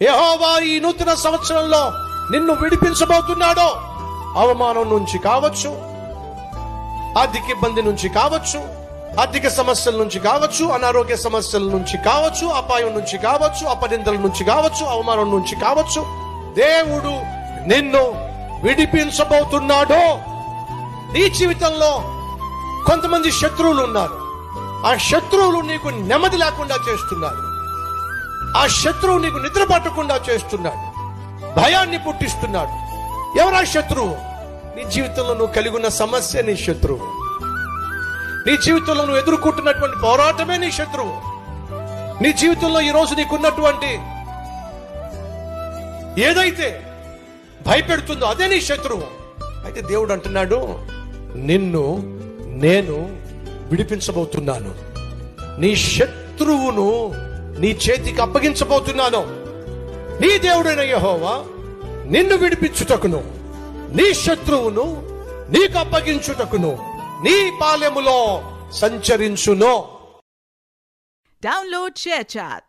యెహోవా ఈ నూతన సంవత్సరంలో నిన్ను విడిపించబోతున్నాడు. అవమానం నుంచి కావచ్చు, ఆర్థిక ఇబ్బంది నుంచి కావచ్చు, ఆర్థిక సమస్యల నుంచి కావచ్చు, అనారోగ్య సమస్యల నుంచి కావచ్చు, అపాయం నుంచి కావచ్చు, అపనిందల నుంచి కావచ్చు, అవమానం నుంచి కావచ్చు, దేవుడు నిన్ను విడిపించబోతున్నాడు. నీ జీవితంలో కొంతమంది శత్రువులు ఉన్నారు. ఆ శత్రువులు నీకు నెమ్మది లేకుండా చేస్తున్నారు. ఆ శత్రువు నీకు నిద్ర పట్టకుండా చేస్తున్నాడు, భయాన్ని పుట్టిస్తున్నాడు. ఎవరా శత్రువు? నీ జీవితంలో నువ్వు కలిగి ఉన్న సమస్య నీ శత్రువు. నీ జీవితంలో నువ్వు ఎదుర్కొంటున్నటువంటి పోరాటమే నీ శత్రువు. నీ జీవితంలో ఈరోజు నీకున్నటువంటి ఏదైతే భయపెడుతుందో అదే నీ శత్రువు. అయితే దేవుడు అంటున్నాడు, నిన్ను నేను విడిపించబోతున్నాను. నీ శత్రువును నీ చేతికి అప్పగించబోతున్నాను. నీ దేవుడైన యెహోవా నిన్ను విడిపించుటకును, నీ శత్రువును నీకు అప్పగించుటకును నీ పాలెములో సంచరించును. Download ShareChat.